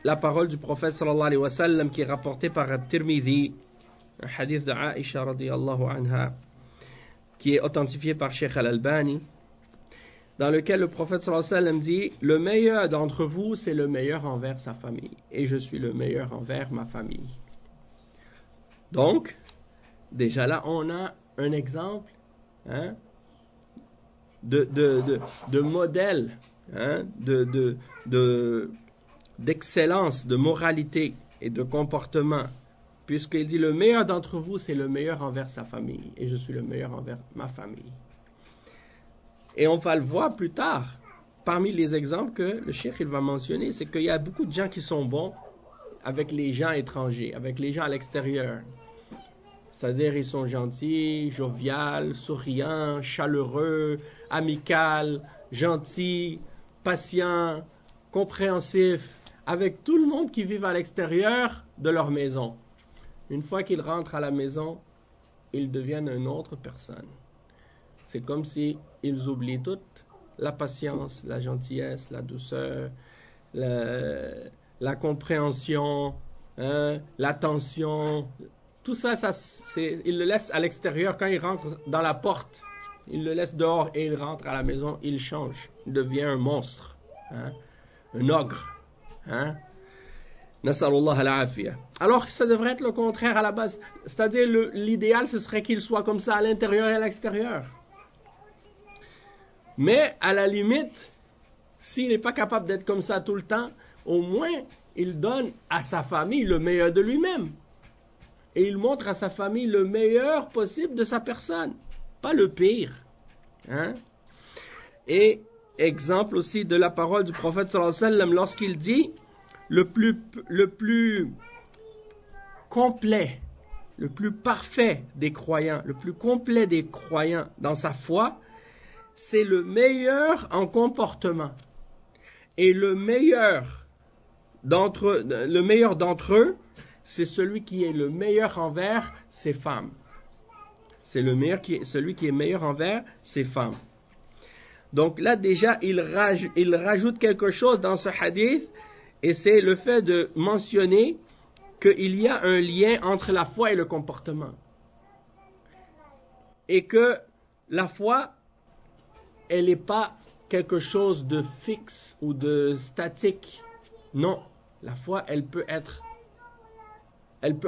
la parole du prophète sallallahu alayhi wa sallam qui est rapportée par At-Tirmidhi, un hadith de Aisha radiyallahu anha, qui est authentifié par Sheikh Al-Albani, dans lequel le prophète sallallahu alayhi wa sallam dit « Le meilleur d'entre vous, c'est le meilleur envers sa famille, et je suis le meilleur envers ma famille. » Donc, déjà là, on a un exemple de modèle, d'excellence, de moralité et de comportement, puisqu'il dit « Le meilleur d'entre vous, c'est le meilleur envers sa famille, et je suis le meilleur envers ma famille. » Et on va le voir plus tard. Parmi les exemples que le cheikh il va mentionner, c'est qu'il y a beaucoup de gens qui sont bons avec les gens étrangers, avec les gens à l'extérieur. C'est-à-dire, ils sont gentils, joviales, souriants, chaleureux, amicaux, gentils, patients, compréhensifs, avec tout le monde qui vit à l'extérieur de leur maison. Une fois qu'ils rentrent à la maison, ils deviennent une autre personne. C'est comme si ils oublient toute la patience, la gentillesse, la douceur, la compréhension, l'attention. Tout ça, ils le laissent à l'extérieur. Quand ils rentrent dans la porte, ils le laissent dehors et ils rentrent à la maison, ils changent. Il devient un monstre, un ogre. Nas'alullah al-afiyah. Alors que ça devrait être le contraire à la base. C'est-à-dire, l'idéal, ce serait qu'il soit comme ça à l'intérieur et à l'extérieur. Mais, à la limite, s'il n'est pas capable d'être comme ça tout le temps, au moins, il donne à sa famille le meilleur de lui-même. Et il montre à sa famille le meilleur possible de sa personne, pas le pire. Et exemple aussi de la parole du prophète sallallahu alayhi wa sallam lorsqu'il dit le plus complet, le plus parfait des croyants, le plus complet des croyants dans sa foi, c'est le meilleur en comportement. Et le meilleur d'entre eux, c'est celui qui est le meilleur envers ses femmes. C'est celui qui est meilleur envers ses femmes. Donc là déjà, il rajoute quelque chose dans ce hadith, et c'est le fait de mentionner qu'il y a un lien entre la foi et le comportement. Et que la foi, elle n'est pas quelque chose de fixe ou de statique. Non, la foi, elle peut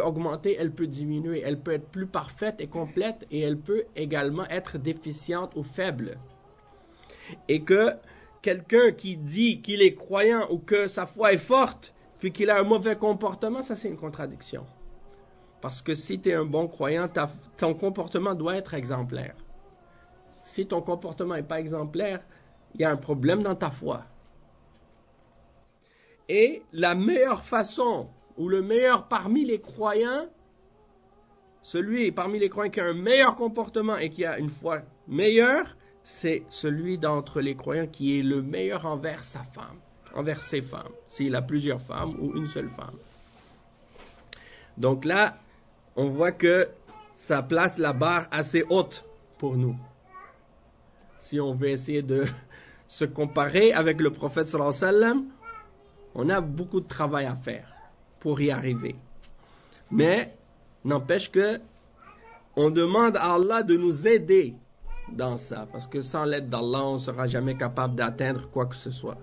augmenter, elle peut diminuer, elle peut être plus parfaite et complète, et elle peut également être déficiente ou faible. Et que quelqu'un qui dit qu'il est croyant ou que sa foi est forte, puis qu'il a un mauvais comportement, ça c'est une contradiction. Parce que si tu es un bon croyant, ton comportement doit être exemplaire. Si ton comportement n'est pas exemplaire, il y a un problème dans ta foi. Et la meilleure façon, ou le meilleur parmi les croyants, celui parmi les croyants qui a un meilleur comportement et qui a une foi meilleure, c'est celui d'entre les croyants qui est le meilleur envers sa femme, envers ses femmes, s'il a plusieurs femmes ou une seule femme. Donc là, on voit que ça place la barre assez haute pour nous. Si on veut essayer de se comparer avec le prophète sallallahu alayhi wa sallam, on a beaucoup de travail à faire pour y arriver. Mais, n'empêche que on demande à Allah de nous aider dans ça, parce que sans l'aide d'Allah, on ne sera jamais capable d'atteindre quoi que ce soit.